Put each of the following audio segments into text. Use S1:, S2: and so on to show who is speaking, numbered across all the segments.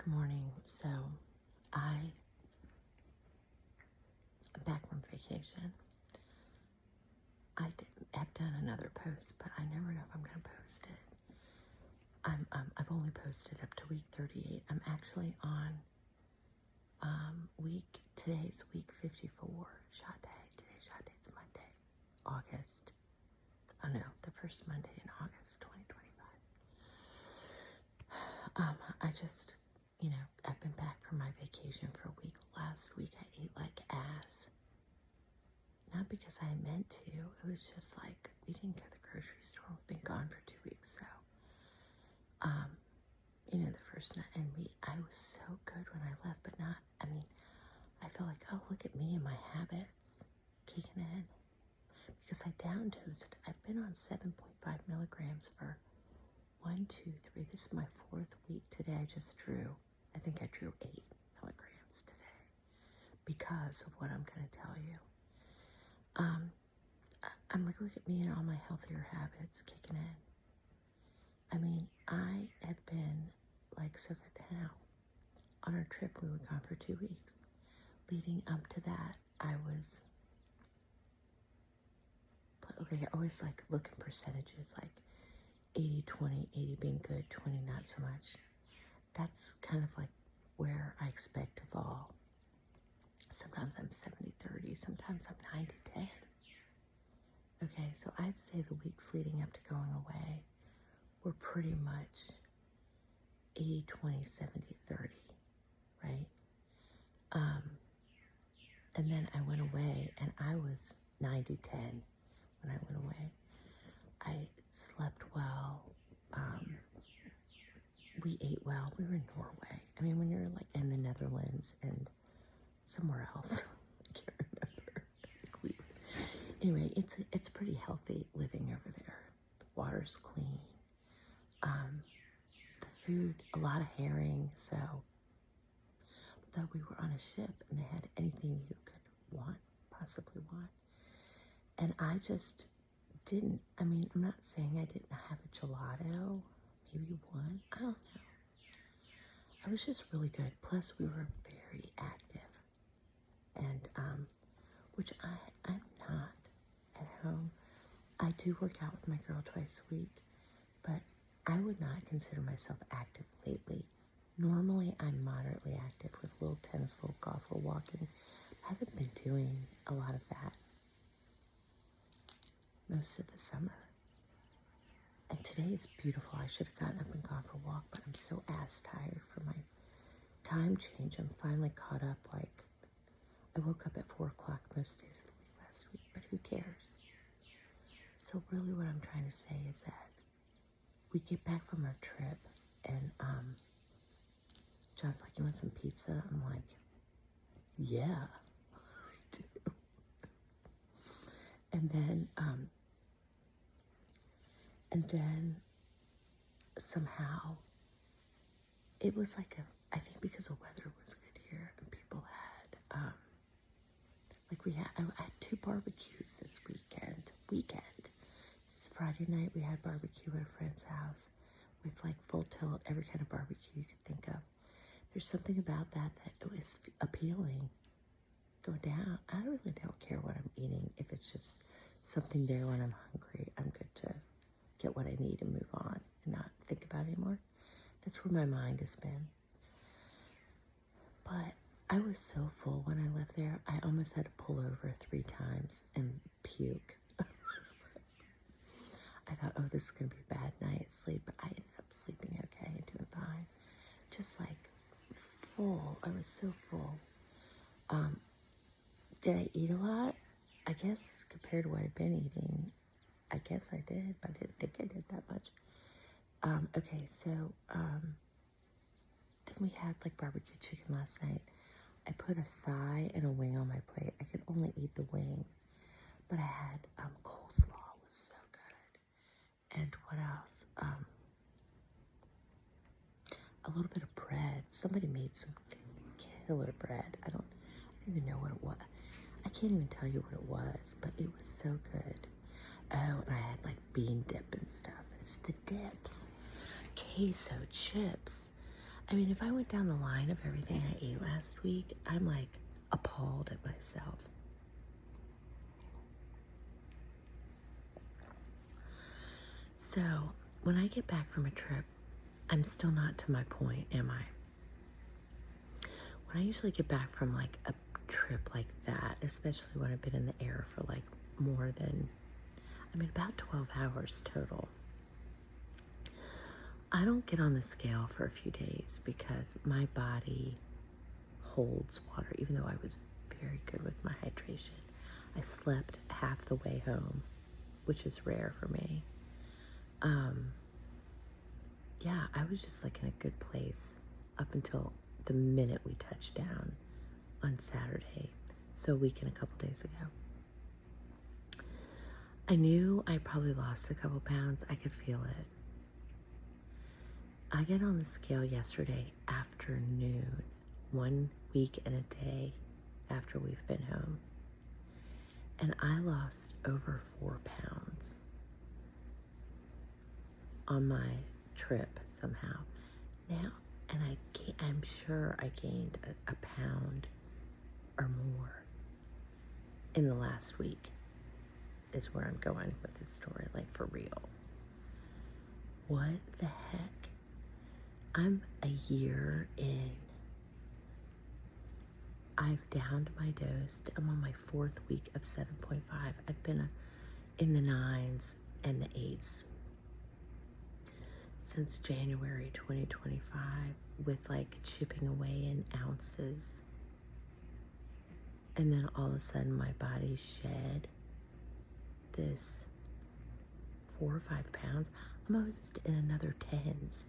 S1: Good morning. So I'm back from vacation. Have done another post, but I never know if I'm going to post it. I've only posted up to week 38. I'm actually on today's week 54 shot day. Today's shot day is Monday, August. Oh no, the first Monday in August 2025. I just, I've been back from my vacation for a week. Last week I ate like ass. Not because I meant to. It was just like, we didn't go to the grocery store. We've been gone for 2 weeks, so, the first night, and I was so good when I left, but I felt like, oh, look at me and my habits kicking in, because I down dosed. I've been on 7.5 milligrams for 1, 2, 3. This is my 4th week. Today I think I drew 8 milligrams today because of what I'm going to tell you. I'm like, look at me and all my healthier habits kicking in. I have been like, so good now. On our trip, we were gone for 2 weeks. Leading up to that, I always like looking percentages, like 80-20, 80 being good, 20 not so much. That's kind of like where I expect to fall. Sometimes I'm 70-30, sometimes I'm 90-10. Okay, so I'd say the weeks leading up to going away were pretty much 80-20, 70-30, right? And then I went away, and I was 90-10 when I went away. I slept well. We ate well. We were in Norway. When you're like in the Netherlands and somewhere else, I can't remember. Anyway, it's pretty healthy living over there. The water's clean. The food, a lot of herring. So, though we were on a ship and they had anything you could possibly want. And I just didn't. I'm not saying I didn't have a gelato, maybe one. I don't know. I was just really good. Plus, we were very active. And, which I'm not at home. I do work out with my girl twice a week, but I would not consider myself active lately. Normally, I'm moderately active with a little tennis, little golf, little walking. I haven't been doing a lot of that most of the summer. And today is beautiful. I should have gotten up and gone for a walk, but I'm so ass tired from my time change. I'm finally caught up. Like, I woke up at 4 o'clock most days of the week last week, but who cares? So really what I'm trying to say is that we get back from our trip, and John's like, you want some pizza? I'm like, yeah, I do. And then somehow it was like I think because the weather was good here and people had, I had 2 barbecues this weekend. It's Friday night, we had barbecue at a friend's house with like full tilt, every kind of barbecue you could think of. There's something about that it was appealing. Go down. I really don't care what I'm eating. If it's just something there when I'm hungry, I'm good to get what I need and move on and not think about it anymore. That's where my mind has been. But I was so full when I left there, I almost had to pull over 3 times and puke. I thought, oh, this is going to be a bad night's sleep, but I ended up sleeping okay and doing fine. Just like full. I was so full. Did I eat a lot? I guess compared to what I've been eating, I guess I did, but I didn't think I did that much. Okay, so then we had like barbecue chicken last night. I put a thigh and a wing on my plate. I could only eat the wing, but I had coleslaw. It was so good. And what else? A little bit of bread. Somebody made some killer bread. I don't even know what it was. I can't even tell you what it was, but it was so good. Oh, and I had like bean dip and stuff. It's the dips. Queso chips. I mean, if I went down the line of everything I ate last week, I'm like appalled at myself. So when I get back from a trip, I'm still not to my point, am I? When I usually get back from like a trip like that, especially when I've been in the air for like more than, about 12 hours total, I don't get on the scale for a few days because my body holds water, even though I was very good with my hydration. I slept half the way home, which is rare for me. Yeah, I was just like in a good place up until the minute we touched down on Saturday, so a week and a couple days ago. I knew I probably lost a couple pounds. I could feel it. I get on the scale yesterday afternoon, 1 week and a day after we've been home, and I lost over 4 pounds on my trip somehow. Now, and I'm sure I gained a pound or more in the last week, is where I'm going with this story, like for real. What the heck? I'm a year in. I've downed my dose. I'm on my 4th week of 7.5. I've been in the 9s and the 8s since January 2025, with like chipping away in ounces. And then all of a sudden my body shed this 4 or 5 pounds. I'm almost in another 10s.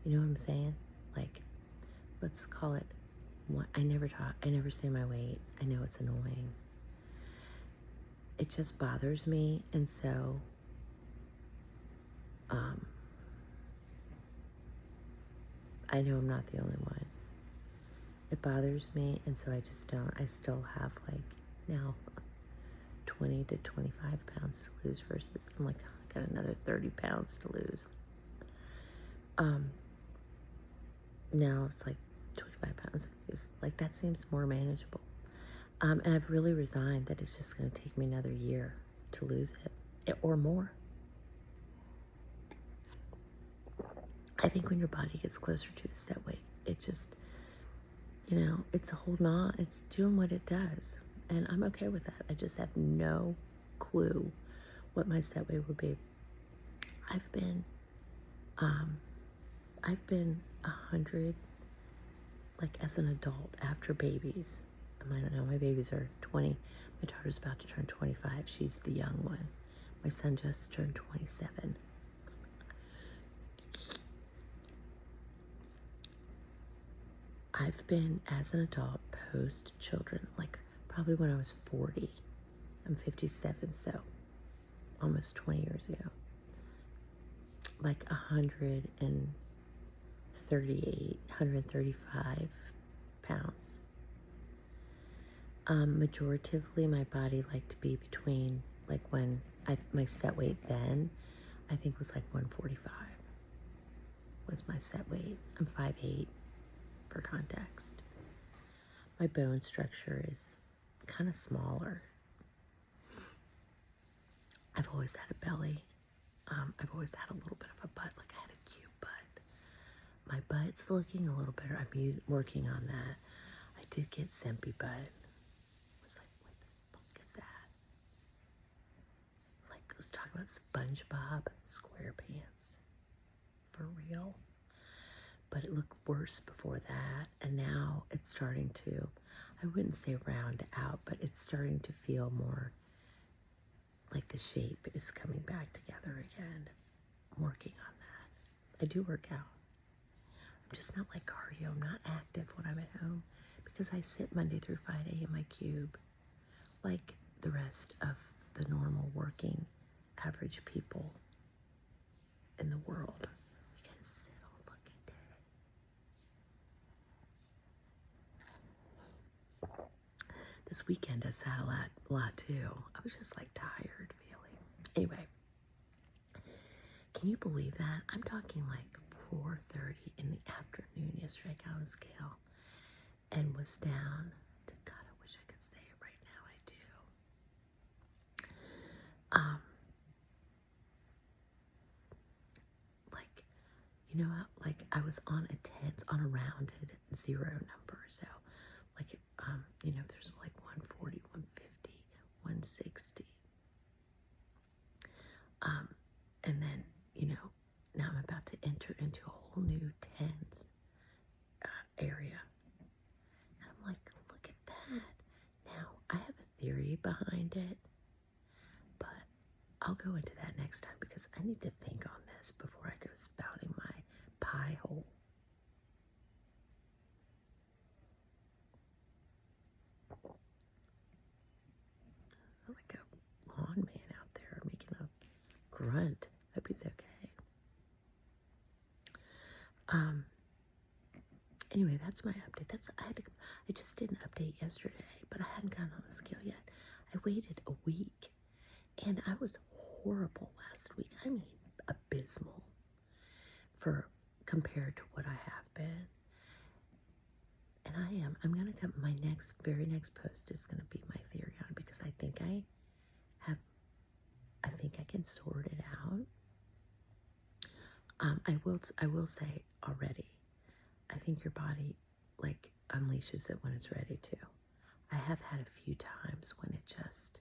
S1: You know what I'm saying? Like, let's call it one. I never say my weight. I know it's annoying. It just bothers me, and so I know I'm not the only one. It bothers me, and so I just don't. I still have like now 20 to 25 pounds to lose versus I'm like, I got another 30 pounds to lose. Now it's like 25 pounds to lose. Like, that seems more manageable. And I've really resigned that it's just going to take me another year to lose it or more. I think when your body gets closer to the set weight, it just, it's holding on. It's doing what it does. And I'm okay with that. I just have no clue what my set weight would be. I've been 100, like, as an adult after babies. I don't know, my babies are 20. My daughter's about to turn 25. She's the young one. My son just turned 27. I've been, as an adult, post-children, like probably when I was 40. I'm 57, so almost 20 years ago. Like 135 pounds. Majoritively, my body liked to be between, like, when my set weight then, I think, was like 145 was my set weight. I'm 5'8", for context. My bone structure is kind of smaller. I've always had a belly. I've always had a little bit of a butt, like I had a cute butt. My butt's looking a little better. I'm working on that. I did get Sempy butt. I was like, what the fuck is that? Like, let's talk about SpongeBob SquarePants. For real. But it looked worse before that, and now it's starting to, I wouldn't say round out, but it's starting to feel more like the shape is coming back together again. I'm working on that. I do work out. I'm just not like cardio. I'm not active when I'm at home because I sit Monday through Friday in my cube like the rest of the normal working average people in the world. We gotta sit all fucking day. This weekend I sat a lot too. I was just like tired feeling. Anyway, can you believe that? I'm talking like 4:30 in the afternoon yesterday. on a scale and was down to, God, I wish I could say it right now, I do. Like, you know, like I was on a tens, on a rounded 0 number. So like, you know, if there's like 140, 150, 160. And then, you know, now I'm about to enter into a whole new tens area. And I'm like, look at that. Now, I have a theory behind it, but I'll go into that next time because I need to think on this before I go spouting my pie hole. There's like a lawn man out there making a grunt. Hope he's okay. Anyway, that's my update. I just did an update yesterday, but I hadn't gotten on the scale yet. I waited a week, and I was horrible last week. I mean, abysmal compared to what I have been. And I'm gonna come. My very next post is gonna be my theory on it because I think I can sort it out. I will say already, I think your body like unleashes it when it's ready to. I have had a few times when it just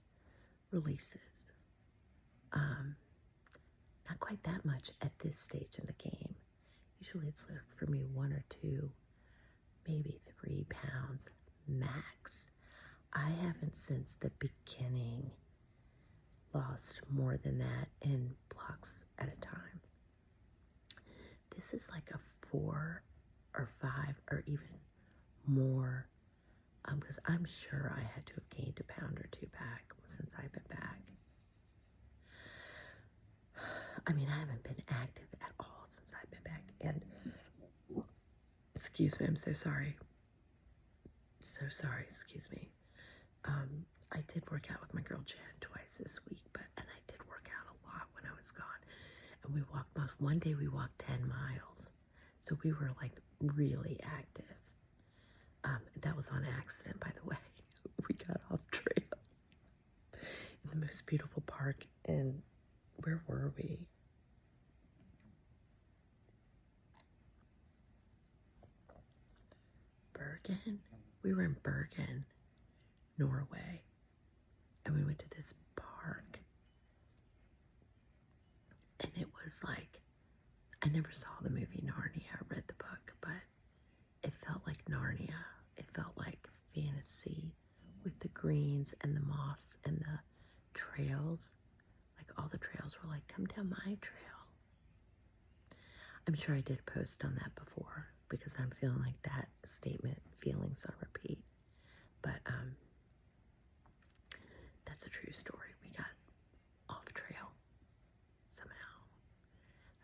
S1: releases. Not quite that much at this stage in the game. Usually it's like for me 1 or 2, maybe 3 pounds max. I haven't since the beginning lost more than that in blocks at a time. This is like a 4 or 5 or even more, because I'm sure I had to have gained a pound or 2 back since I've been back. I mean, I haven't been active at all since I've been back. And excuse me, I'm so sorry. So sorry, excuse me. I did work out with my girl Jen twice this week, and I did work out a lot when I was gone. And we walked, one day we walked 10 miles. So we were like really active. That was on accident, by the way. We got off trail in the most beautiful park. And where were we? Bergen? We were in Bergen, Norway. And we went to this park. And it was like, I never saw the movie Narnia. I read the book, but it felt like Narnia. It felt like fantasy with the greens and the moss and the trails. Like all the trails were like, come down my trail. I'm sure I did a post on that before because I'm feeling like that statement, feelings on repeat. But that's a true story. We got off trail somehow.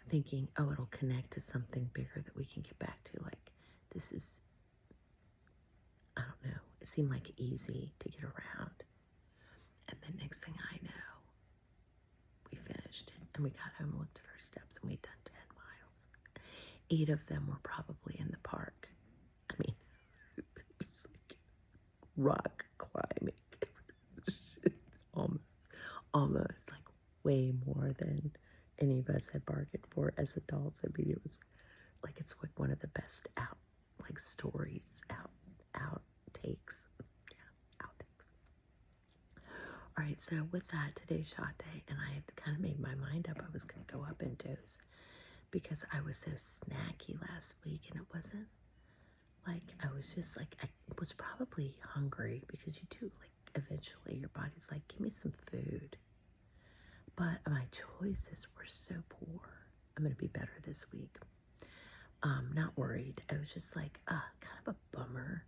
S1: Thinking, oh, it'll connect to something bigger that we can get back to. Like, this is, I don't know, it seemed like easy to get around. And then next thing I know, we finished it and we got home and looked at our steps and we'd done 10 miles. 8 of them were probably in the park. I mean, it was like rock climbing. Almost like way more than any of us had bargained for as adults. I mean, it was like, it's like one of the best stories, outtakes. Yeah, outtakes. All right, so with that, today's shot day, and I had kind of made my mind up I was going to go up in dose because I was so snacky last week, and it wasn't like, I was just like, I was probably hungry because you do, like, eventually your body's like, give me some food. But my choices were so poor. I'm going to be better this week. Not worried. I was just like, kind of a bummer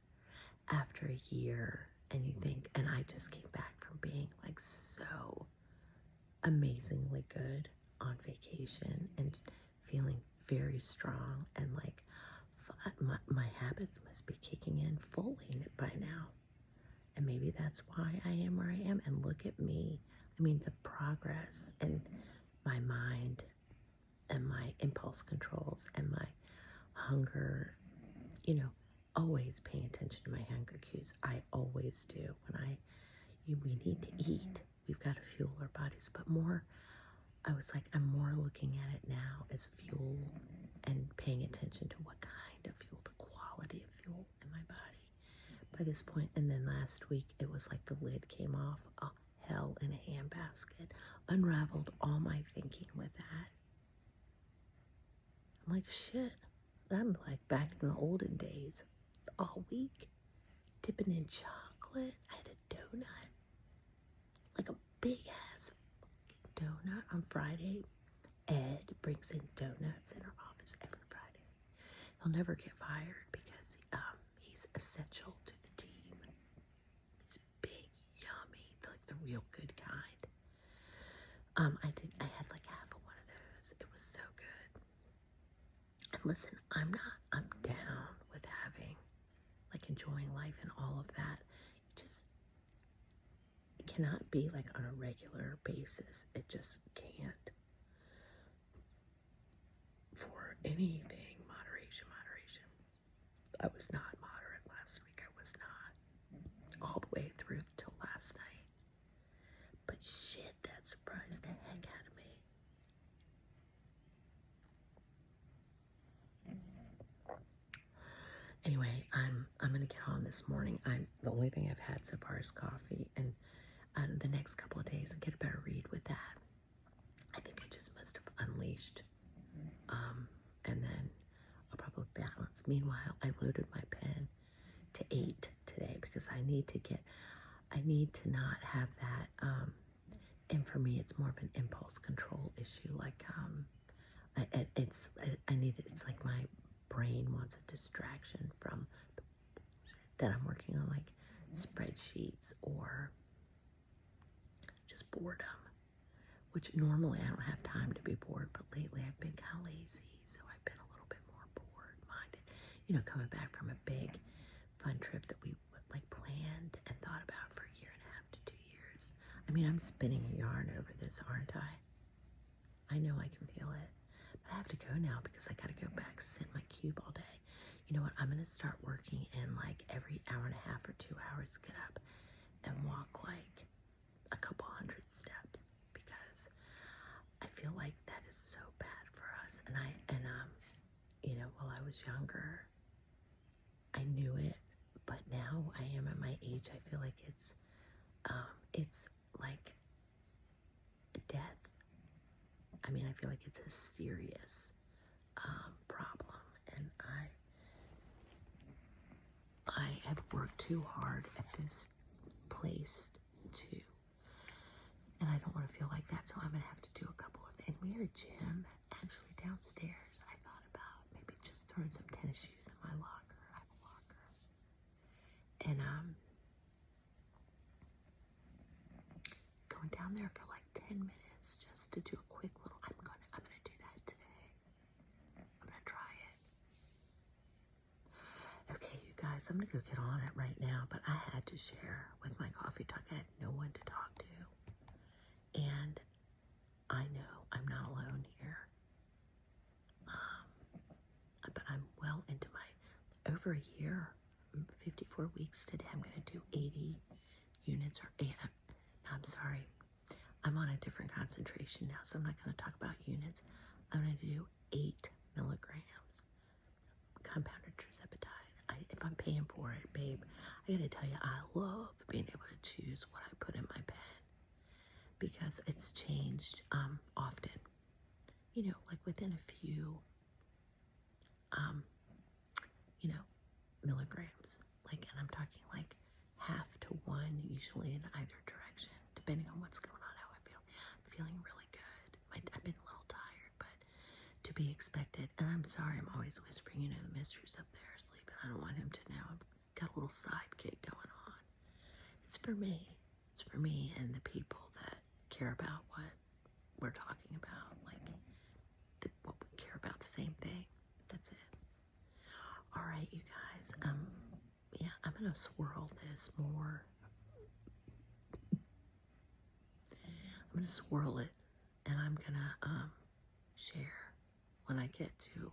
S1: after a year. And you think, and I just came back from being like so amazingly good on vacation and feeling very strong and like my habits must be kicking in fully by now. And maybe that's why I am where I am. And look at me. I mean, the progress and my mind and my impulse controls and my hunger, always paying attention to my hunger cues. I always do. We need to eat. We've got to fuel our bodies, but more, I was like, I'm more looking at it now as fuel and paying attention to what kind of fuel, the quality of fuel in my body by this point. And then last week, it was like the lid came off, oh, hell in a handbasket, unraveled all my thinking with that. I'm like, shit, I'm like back in the olden days, all week, dipping in chocolate. I had a donut, like a big ass donut on Friday. Ed brings in donuts in our office every Friday. He'll never get fired because he's essential to the team. He's big, yummy, like the real good kind. I had like half of one of those. It was so good. And listen, I'm down with having, like, enjoying life and all of that. It cannot be like on a regular basis. It just can't. For anything, moderation. I was not moderate last week. I was not all the way through till last night. But shit, that surprised the heck out of me. Anyway, I'm gonna get on this morning. The only thing I've had so far is coffee, and the next couple of days I get a better read with that. I think I just must have unleashed. And then I'll probably balance. Meanwhile, I loaded my pen to 8 today because I need to not have that. And for me, it's more of an impulse control issue. Like, it's like my brain wants a distraction from that I'm working on, like spreadsheets or just boredom. Which normally I don't have time to be bored, but lately I've been kind of lazy, so I've been a little bit more bored-minded. Coming back from a big, fun trip that we like planned and thought about for a year and a half to 2 years. I mean, I'm spinning a yarn over this, aren't I? I know I can feel it, but I have to go now because I gotta go back, sit in my cube all day. You know what? I'm gonna start working and like every hour and a half or 2 hours, get up and walk like a couple hundred steps. I feel like that is so bad for us. And while I was younger, I knew it, but now I am at my age, I feel like it's like death. I mean, I feel like it's a serious problem, and I have worked too hard at this place too. And I don't want to feel like that, so I'm going to have to do a couple of things. We have a gym actually downstairs. I thought about maybe just throwing some tennis shoes in my locker. I have a locker. And going down there for like 10 minutes just to do a quick little, I'm gonna do that today. I'm gonna try it. Okay, you guys, I'm gonna go get on it right now, but I had to share with my coffee talk. I had no one to talk to. And I know I'm not alone here, but I'm well into my, over a year, 54 weeks today. I'm going to do 80 units, I'm sorry, I'm on a different concentration now, so I'm not going to talk about units. I'm going to do 8 milligrams compounded tirzepatide. If I'm paying for it, babe, I got to tell you, I love being able to choose what I put in my pen, because it's changed often, like within a few, milligrams, like, and I'm talking like half to 1 usually in either direction, depending on what's going on, how I feel. I'm feeling really good. I've been a little tired, but to be expected. And I'm sorry, I'm always whispering, the mister's up there sleeping. I don't want him to know. I've got a little sidekick going on. It's for me. It's for me and the people that care about what we're talking about, like what we care about, the same thing. That's it. All right, you guys. Yeah, I'm gonna swirl this more. I'm gonna swirl it, and I'm gonna share when I get to,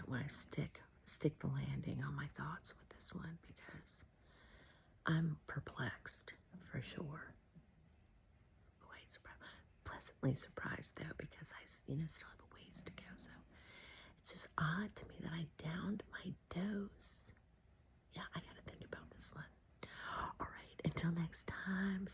S1: when I stick stick the landing on my thoughts with this one because I'm perplexed for sure. Quite pleasantly surprised though because I, still have a ways to go. So it's just odd to me that I downed my dose. Yeah, I gotta think about this one. All right, until next time.